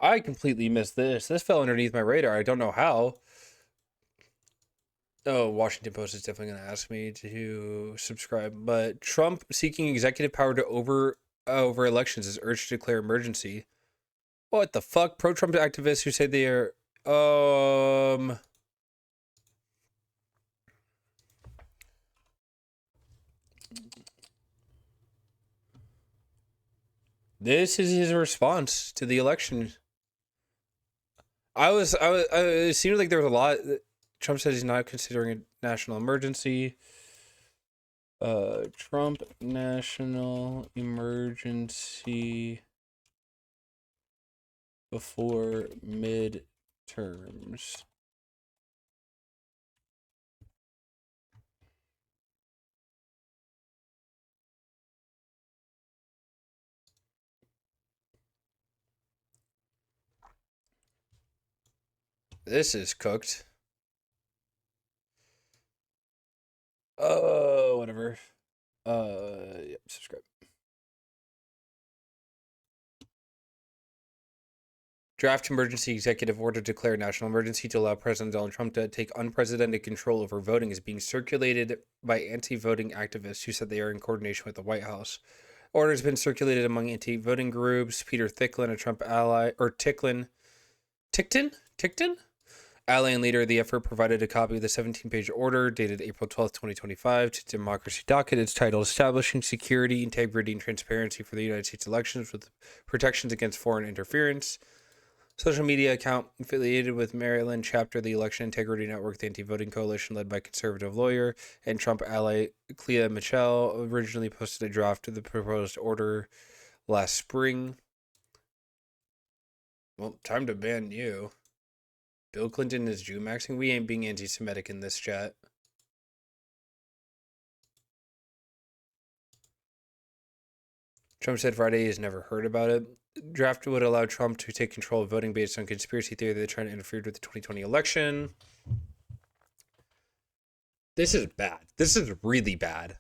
I completely missed this. This fell underneath my radar. I don't know how. Oh, Washington Post is definitely going to ask me to subscribe. But Trump seeking executive power to over elections is urged to declare emergency. What the fuck? Pro-Trump activists who say they are this is his response to the election. It seemed like there was a lot. Trump says he's not considering a national emergency. Trump national emergency before midterms. This is cooked. Whatever. Yep, subscribe. Draft emergency executive order to declare national emergency to allow President Donald Trump to take unprecedented control over voting is being circulated by anti-voting activists who said they are in coordination with the White House. Order has been circulated among anti-voting groups. Peter Thicklin, a Trump ally, or Ticklin, Tickton? Ally and leader of the effort provided a copy of the 17-page order dated April 12th, 2025 to Democracy Docket. It's titled Establishing Security, Integrity, and Transparency for the United States Elections with Protections Against Foreign Interference. Social media account affiliated with Maryland chapter of the Election Integrity Network, the anti-voting coalition led by conservative lawyer and Trump ally Clea Michelle, originally posted a draft of the proposed order last spring. Well, time to ban you. Bill Clinton is Jew maxing. We ain't being anti-Semitic in this chat. Trump said Friday he's never heard about it. Draft would allow Trump to take control of voting based on conspiracy theory that China interfered with the 2020 election. This is bad. This is really bad.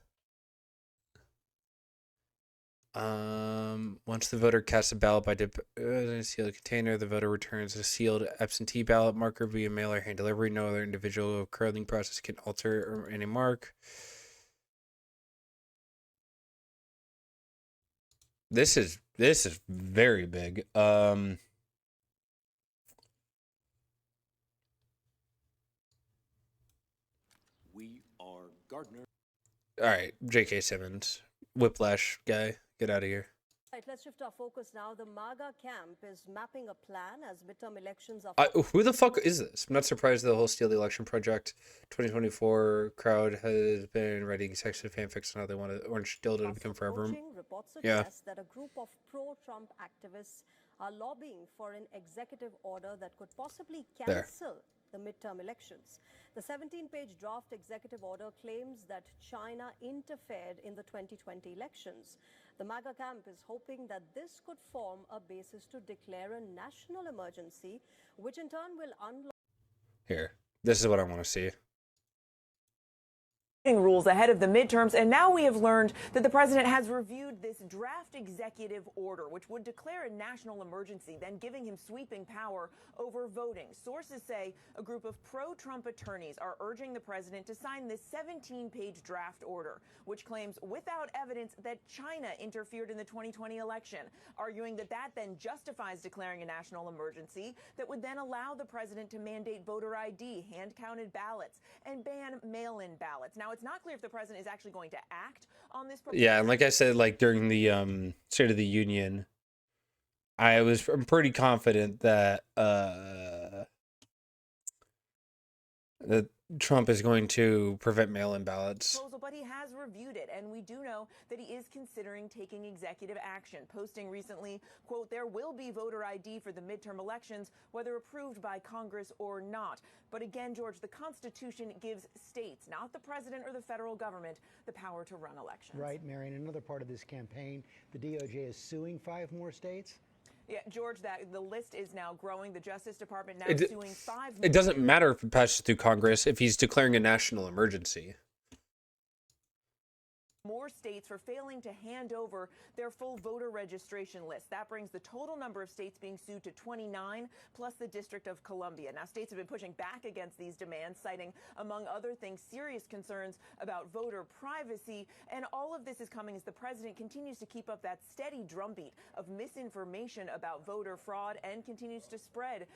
Once the voter casts a ballot by a sealed container, the voter returns a sealed absentee ballot marker via mail or hand delivery. No other individual curling process can alter any mark. This is very big. We are Gardner. All right, J.K. Simmons, Whiplash guy, get out of here. Right, let's shift our focus now. The MAGA camp is mapping a plan as midterm elections are. Who the fuck is this? I'm not surprised the whole Steal the Election Project 2024 crowd has been writing sexy fanfics on how they want Orange Dildo to become forever. Reports suggest that a group of pro-Trump activists are lobbying for an executive order that could possibly cancel the midterm elections. The 17-page draft executive order claims that China interfered in the 2020 elections. The MAGA camp is hoping that this could form a basis to declare a national emergency, which in turn will unlock. Here, this is what I want to see. Rules ahead of the midterms, and now we have learned that the president has reviewed this draft executive order, which would declare a national emergency, then giving him sweeping power over voting. Sources say a group of pro-Trump attorneys are urging the president to sign this 17-page draft order, which claims without evidence that China interfered in the 2020 election, arguing that that then justifies declaring a national emergency that would then allow the president to mandate voter ID, hand-counted ballots, and ban mail-in ballots. Now, it's not clear if the president is actually going to act on this proposal. Yeah, and like I said, like during the State of the Union, I'm pretty confident that that Trump is going to prevent mail-in ballots. But he has reviewed it, and we do know that he is considering taking executive action, posting recently, quote, "There will be voter ID for the midterm elections, whether approved by Congress or not." But again, George, the Constitution gives states, not the president or the federal government, the power to run elections. Right, Marion. Another part of this campaign, the DOJ is suing 5 more states. Yeah, George, the list is now growing. The Justice Department now suing 5 more. It doesn't matter if it passes through Congress if he's declaring a national emergency. more states for failing to hand over their full voter registration list. That brings the total number of states being sued to 29, plus the District of Columbia. Now, states have been pushing back against these demands, citing, among other things, serious concerns about voter privacy. And all of this is coming as the president continues to keep up that steady drumbeat of misinformation about voter fraud and continues to spread,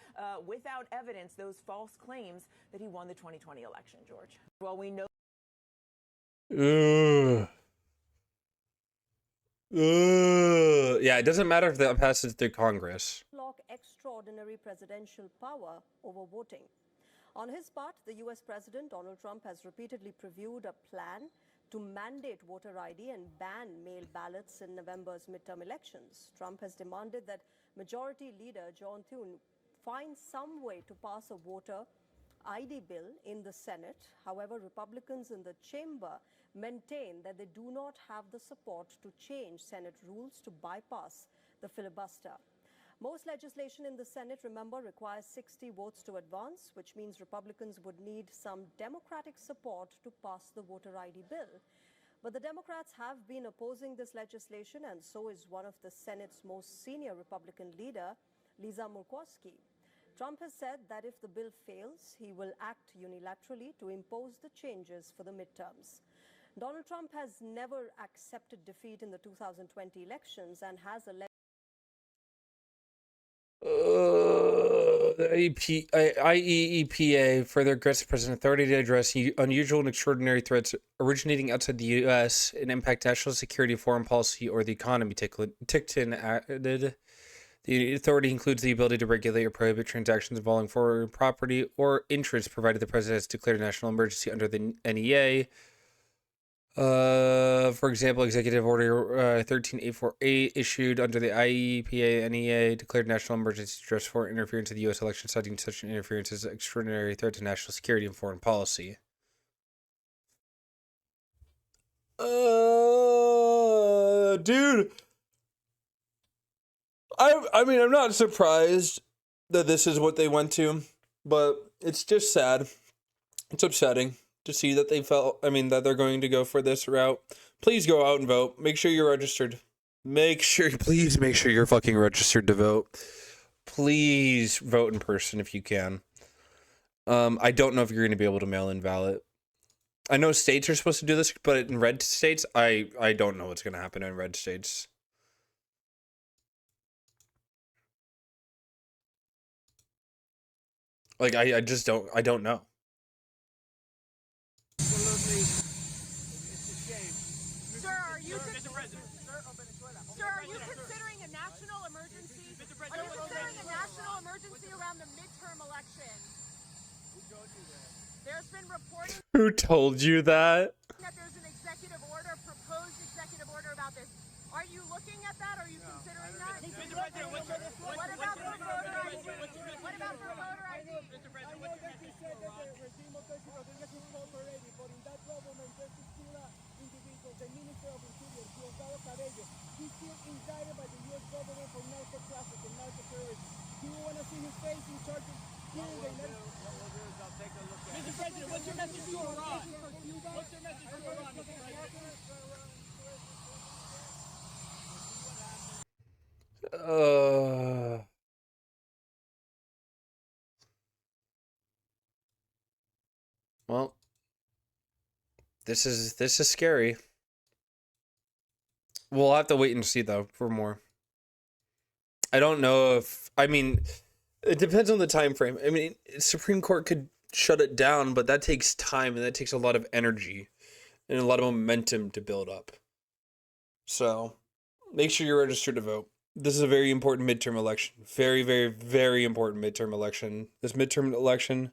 without evidence, those false claims that he won the 2020 election, George. Well, we know. Yeah, it doesn't matter if that passes through Congress. Lock extraordinary presidential power over voting. On his part, the US President Donald Trump has repeatedly previewed a plan to mandate voter ID and ban mail ballots in November's midterm elections. Trump has demanded that Majority Leader John Thune find some way to pass a voter ID bill in the Senate. However, Republicans in the chamber maintain that they do not have the support to change Senate rules to bypass the filibuster. Most legislation in the Senate, remember, requires 60 votes to advance, which means Republicans would need some Democratic support to pass the voter ID bill. But the Democrats have been opposing this legislation, and so is one of the Senate's most senior Republican leader, Lisa Murkowski. Trump has said that if the bill fails, he will act unilaterally to impose the changes for the midterms. Donald Trump has never accepted defeat in the 2020 elections and has alleged the IEEPA further grants the president authority to address unusual and extraordinary threats originating outside the U.S. and impact national security, foreign policy, or the economy. Tickton added, the authority includes the ability to regulate or prohibit transactions involving foreign property or interests, provided the president has declared a national emergency under the NEA. For example, Executive Order 13848 issued under the IEPA NEA declared national emergency to address foreign interference in the U.S. election, citing such an interference as an extraordinary threat to national security and foreign policy. Dude, I mean, I'm not surprised that this is what they went to, but it's just sad. It's upsetting to see that that they're going to go for this route. Please go out and vote. Make sure you're registered. Please make sure you're fucking registered to vote. Please vote in person if you can. I don't know if you're going to be able to mail in ballot. I know states are supposed to do this, but in red states, I don't know what's going to happen in red states. Like, I just don't know. Around the midterm election? Who told you that? There's been reporting. Who told you that? That there's an executive order, proposed executive order about this. Are you looking at that? Are you considering that? Mr. President, what about for voter ID? What about for voter ID? Mr. President, what's your message to Iran? The regime of President Rodriguez is cooperating, but in that government there's still individuals, the Minister of Interior, Diosdado Cabello. He's still indicted by the U.S. government for narco-trafficking, narco-terrorism. Do you want to see his face in charge of killing the United States? What we'll do is I'll take a look at it. Mr. President, what's your message to Iran? What's your message to Iran, Mr. President? Well, this is scary. We'll have to wait and see though for more. I don't know if, I mean, it depends on the time frame. I mean, Supreme Court could shut it down, but that takes time and that takes a lot of energy and a lot of momentum to build up. So make sure you're registered to vote. This is a very important midterm election. Very, very, very important midterm election. This midterm election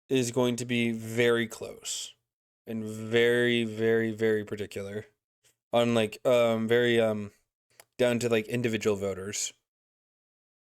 is going to be very close and very, very, very particular on very down to like individual voters.